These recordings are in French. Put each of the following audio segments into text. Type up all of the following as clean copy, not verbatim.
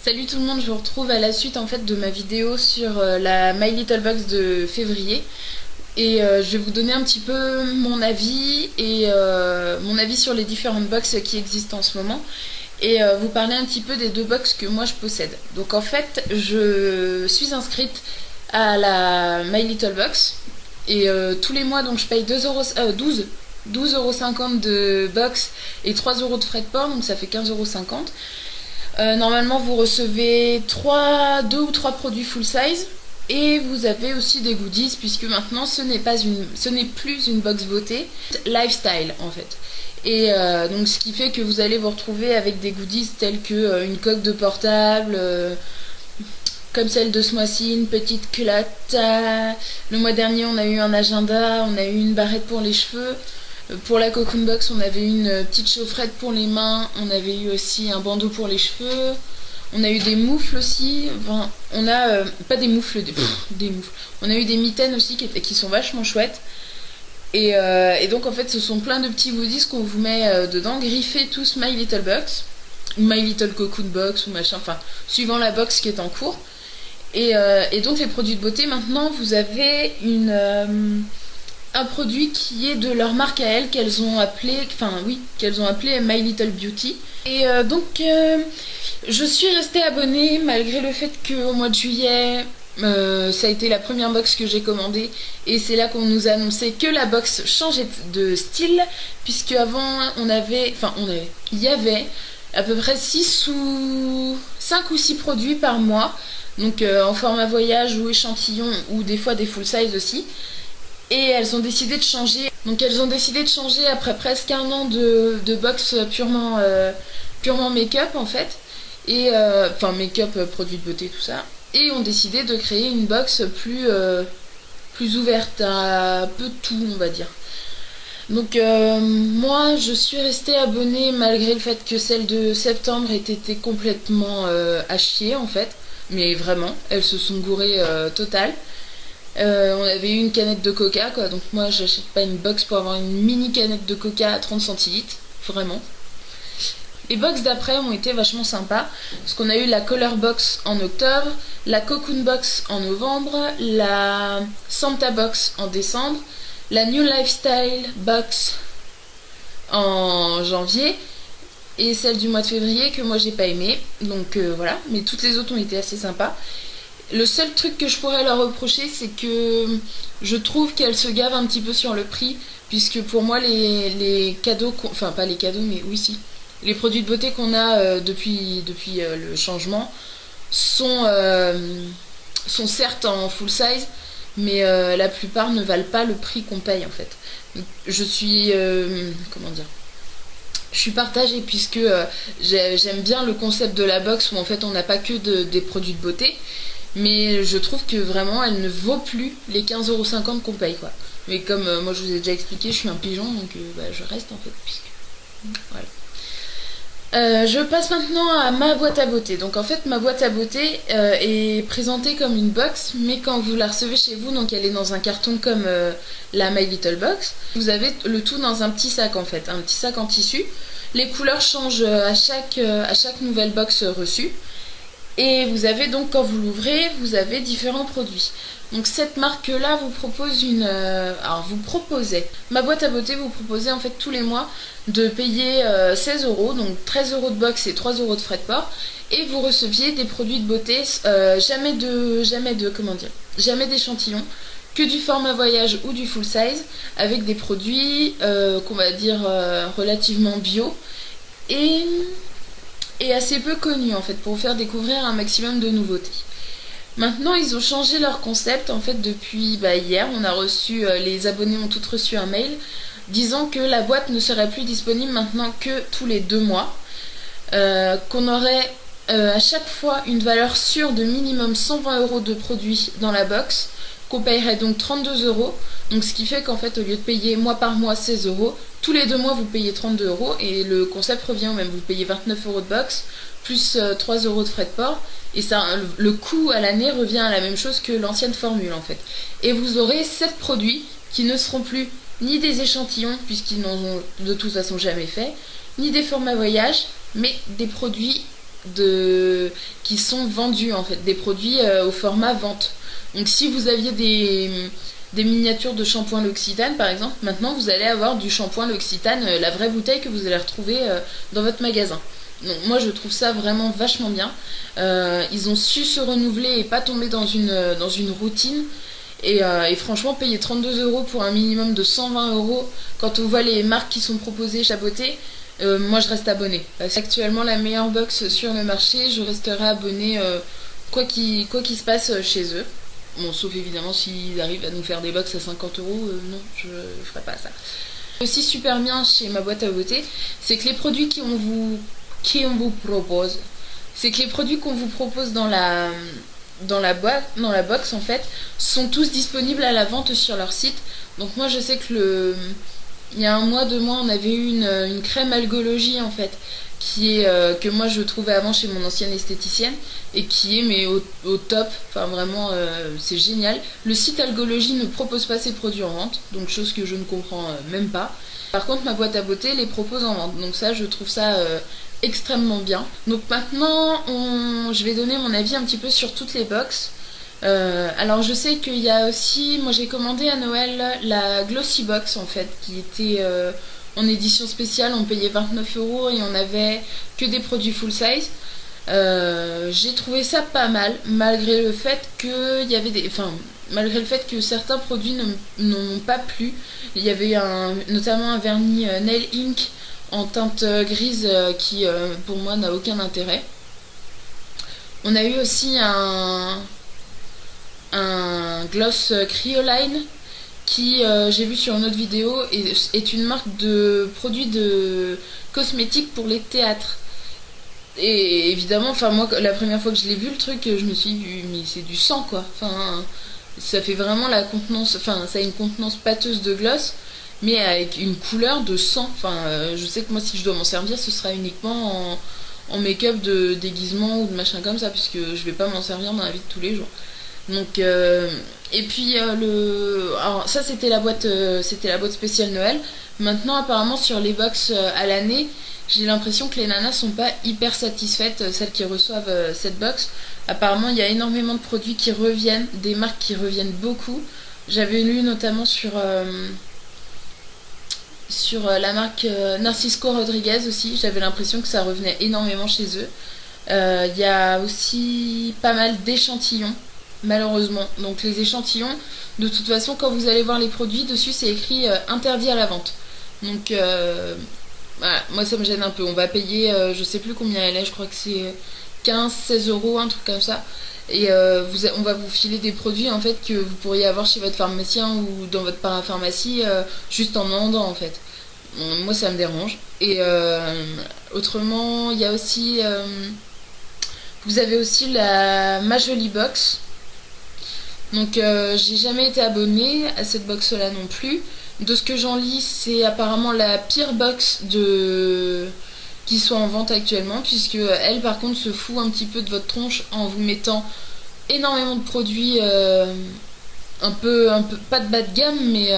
Salut tout le monde, je vous retrouve à la suite en fait de ma vidéo sur la My Little Box de février et je vais vous donner un petit peu mon avis et mon avis sur les différentes box qui existent en ce moment et vous parler un petit peu des deux box que moi je possède. Donc en fait je suis inscrite à la My Little Box et tous les mois donc je paye 12,50€ de box et 3€ de frais de port, donc ça fait 15,50€. Normalement vous recevez 2 ou 3 produits full size et vous avez aussi des goodies puisque maintenant ce n'est plus une box beauté lifestyle en fait. Et donc ce qui fait que vous allez vous retrouver avec des goodies tels que une coque de portable, comme celle de ce mois-ci, une petite culotte. Le mois dernier on a eu un agenda, on a eu une barrette pour les cheveux. Pour la Cocoon Box, on avait une petite chaufferette pour les mains, on avait eu aussi un bandeau pour les cheveux, on a eu des moufles aussi, enfin, on a, pas des moufles, des moufles, on a eu des mitaines aussi qui sont vachement chouettes, et donc en fait ce sont plein de petits goodies qu'on vous met dedans, griffez tous My Little Box, ou My Little Cocoon Box, ou machin, enfin, suivant la box qui est en cours, et donc les produits de beauté, maintenant vous avez un produit qui est de leur marque à elles qu'elles ont appelé My Little Beauty. Et donc je suis restée abonnée malgré le fait qu'au mois de juillet ça a été la première box que j'ai commandée et c'est là qu'on nous a annoncé que la box changeait de style, puisque avant il y avait à peu près 5 ou 6 produits par mois, donc en format voyage ou échantillon ou des fois des full size aussi. Et elles ont décidé de changer. Donc elles ont décidé de changer après presque un an de box purement make-up en fait. Et enfin make-up, produits de beauté, tout ça. Et ont décidé de créer une box plus ouverte à peu de tout, on va dire. Donc moi je suis restée abonnée malgré le fait que celle de septembre ait été complètement à chier en fait. Mais vraiment, elles se sont gourées total. On avait eu une canette de coca quoi, donc moi j'achète pas une box pour avoir une mini canette de coca à 30 centilitres, vraiment. Les box d'après ont été vachement sympas, parce qu'on a eu la Color Box en octobre, la Cocoon Box en novembre, la Santa Box en décembre, la New Lifestyle Box en janvier, et celle du mois de février que moi j'ai pas aimé, donc voilà, mais toutes les autres ont été assez sympas. Le seul truc que je pourrais leur reprocher, c'est que je trouve qu'elles se gavent un petit peu sur le prix, puisque pour moi les cadeaux, enfin pas les cadeaux mais oui si, les produits de beauté qu'on a depuis le changement sont certes en full size, mais la plupart ne valent pas le prix qu'on paye en fait. Donc, je suis comment dire, je suis partagée, puisque j'aime bien le concept de la box où en fait on n'a pas que des produits de beauté. Mais je trouve que vraiment elle ne vaut plus les 15,50€ qu'on paye quoi. Mais comme moi je vous ai déjà expliqué, je suis un pigeon, donc je reste en fait, puisque voilà. Je passe maintenant à ma boîte à beauté. Donc en fait ma boîte à beauté est présentée comme une box, mais quand vous la recevez chez vous, donc elle est dans un carton comme la My Little Box, vous avez le tout dans un petit sac en fait, un petit sac en tissu. Les couleurs changent à chaque nouvelle box reçue. Et vous avez donc, quand vous l'ouvrez, vous avez différents produits. Donc cette marque-là vous propose ma boîte à beauté vous proposez en fait tous les mois de payer 16€, donc 13€ de box et 3€ de frais de port. Et vous receviez des produits de beauté, jamais d'échantillon, que du format voyage ou du full size, avec des produits qu'on va dire relativement bio et assez peu connus en fait, pour vous faire découvrir un maximum de nouveautés. Maintenant ils ont changé leur concept en fait depuis hier. On a reçu, les abonnés ont toutes reçu un mail disant que la boîte ne serait plus disponible maintenant que tous les 2 mois, qu'on aurait à chaque fois une valeur sûre de minimum 120€ de produits dans la box, qu'on payerait donc 32€. Donc ce qui fait qu'en fait au lieu de payer mois par mois 16€, tous les 2 mois vous payez 32€ et le concept revient au même. Vous payez 29€ de box plus 3€ de frais de port, et ça, le coût à l'année revient à la même chose que l'ancienne formule en fait. Et vous aurez 7 produits qui ne seront plus ni des échantillons, puisqu'ils n'en ont de toute façon jamais fait, ni des formats voyage, mais des produits qui sont vendus en fait, des produits au format vente. Donc si vous aviez des miniatures de shampoing L'Occitane par exemple, maintenant vous allez avoir du shampoing L'Occitane, la vraie bouteille que vous allez retrouver dans votre magasin. Donc moi je trouve ça vraiment vachement bien. Ils ont su se renouveler et pas tomber dans une routine. Et franchement, payer 32 € pour un minimum de 120 € quand on voit les marques qui sont proposées chez Beauté, moi je reste abonnée. C'est actuellement la meilleure box sur le marché, je resterai abonnée quoi qu'il se passe chez eux. Bon, sauf évidemment s'ils arrivent à nous faire des box à 50 €, non, je ferai pas ça. Aussi super bien chez Ma Boîte à Beauté, c'est que les produits qu'on vous propose, dans la box en fait, sont tous disponibles à la vente sur leur site. Donc moi je sais que il y a 1 mois, 2 mois, on avait eu une crème Algologie en fait, que moi je trouvais avant chez mon ancienne esthéticienne et qui est mais au top, enfin vraiment c'est génial. Le site Algologie ne propose pas ses produits en vente, donc chose que je ne comprends même pas. Par contre Ma Boîte à Beauté les propose en vente, donc ça je trouve ça extrêmement bien. Donc maintenant je vais donner mon avis un petit peu sur toutes les box. Alors je sais qu'il y a aussi, moi j'ai commandé à Noël la Glossy Box en fait, qui était en édition spéciale, on payait 29 € et on avait que des produits full size. J'ai trouvé ça pas mal, malgré le fait qu'il y avait malgré le fait que certains produits n'ont pas plu. Il y avait notamment un vernis Nail Ink en teinte grise qui pour moi n'a aucun intérêt. On a eu aussi un gloss Cryoline qui j'ai vu sur une autre vidéo est une marque de produits de cosmétiques pour les théâtres. Et évidemment, enfin moi la première fois que je l'ai vu le truc, je me suis dit mais c'est du sang quoi. Enfin ça fait vraiment la contenance, enfin ça a une contenance pâteuse de gloss mais avec une couleur de sang. Enfin je sais que moi si je dois m'en servir ce sera uniquement en make-up de déguisement ou de machin comme ça, puisque je vais pas m'en servir dans la vie de tous les jours. Donc et puis alors ça c'était la boîte spéciale Noël. Maintenant apparemment sur les box à l'année, j'ai l'impression que les nanas sont pas hyper satisfaites, celles qui reçoivent cette box. Apparemment il y a énormément de produits qui reviennent, des marques qui reviennent beaucoup. J'avais lu notamment sur la marque Narcisco Rodriguez aussi, j'avais l'impression que ça revenait énormément chez eux. Il y a aussi pas mal d'échantillons malheureusement. Donc les échantillons, de toute façon quand vous allez voir les produits, dessus c'est écrit interdit à la vente. Donc voilà, moi ça me gêne un peu. On va payer, je sais plus combien elle est, je crois que c'est 15-16 €, un truc comme ça. Et on va vous filer des produits en fait que vous pourriez avoir chez votre pharmacien ou dans votre parapharmacie juste en demandant en fait. Bon, moi ça me dérange. Et autrement, il y a aussi vous avez aussi la Ma Jolie Box. Donc j'ai jamais été abonnée à cette box là non plus. De ce que j'en lis, c'est apparemment la pire box qui soit en vente actuellement, puisque elle par contre se fout un petit peu de votre tronche en vous mettant énormément de produits un peu pas de bas de gamme mais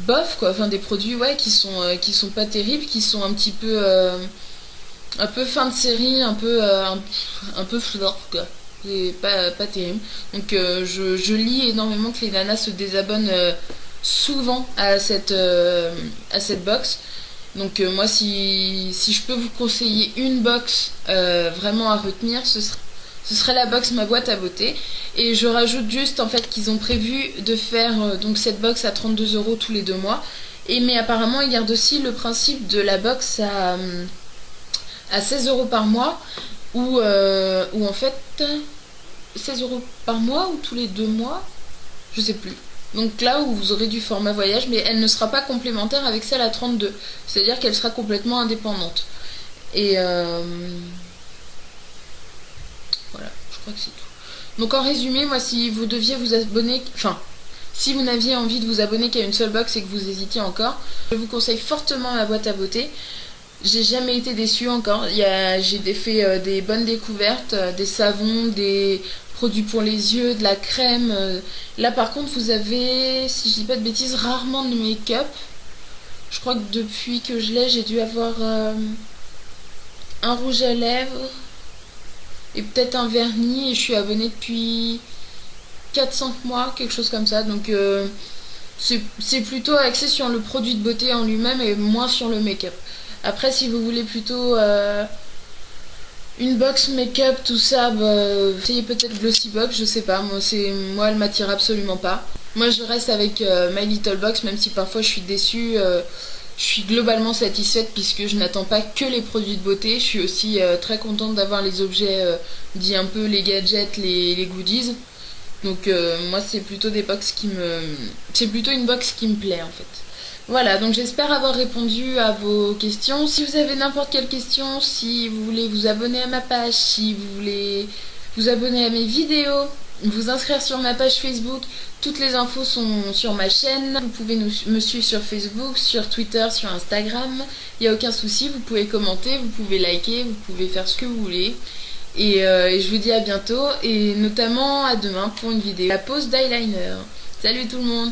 bof quoi, enfin des produits ouais qui sont pas terribles, qui sont un petit peu fin de série, un peu fleur quoi. C'est pas terrible. Donc je lis énormément que les nanas se désabonnent souvent à cette box. Donc moi si je peux vous conseiller une box vraiment à retenir, ce serait la box Ma Boîte à Beauté. Et je rajoute juste en fait qu'ils ont prévu de faire donc cette box à 32 € tous les 2 mois. Mais apparemment ils gardent aussi le principe de la box à 16 € par mois, ou en fait 16 € par mois ou tous les 2 mois, je sais plus. Donc là où vous aurez du format voyage, mais elle ne sera pas complémentaire avec celle à 32, c'est-à-dire qu'elle sera complètement indépendante. Et voilà, je crois que c'est tout. Donc en résumé, moi si vous deviez vous abonner, enfin si vous n'aviez envie de vous abonner qu'à une seule box et que vous hésitiez encore, je vous conseille fortement Ma Boîte à Beauté. J'ai jamais été déçue encore. J'ai fait des bonnes découvertes, des savons, des produits pour les yeux, de la crème. Là par contre vous avez, si je dis pas de bêtises, rarement de make-up. Je crois que depuis que je l'ai, j'ai dû avoir un rouge à lèvres et peut-être un vernis, et je suis abonnée depuis 4-5 mois, quelque chose comme ça. Donc c'est plutôt axé sur le produit de beauté en lui-même et moins sur le make-up. Après, si vous voulez plutôt une box make-up, tout ça, essayez peut-être Glossy Box, je sais pas, moi elle m'attire absolument pas. Moi je reste avec My Little Box, même si parfois je suis déçue. Je suis globalement satisfaite puisque je n'attends pas que les produits de beauté. Je suis aussi très contente d'avoir les objets dits un peu les gadgets, les goodies. Donc moi c'est plutôt des box c'est plutôt une box qui me plaît en fait. Voilà, donc j'espère avoir répondu à vos questions. Si vous avez n'importe quelle question, si vous voulez vous abonner à ma page, si vous voulez vous abonner à mes vidéos, vous inscrire sur ma page Facebook, toutes les infos sont sur ma chaîne. Vous pouvez me suivre sur Facebook, sur Twitter, sur Instagram. Il n'y a aucun souci, vous pouvez commenter, vous pouvez liker, vous pouvez faire ce que vous voulez. Et je vous dis à bientôt, et notamment à demain pour une vidéo. La pose d'eyeliner. Salut tout le monde!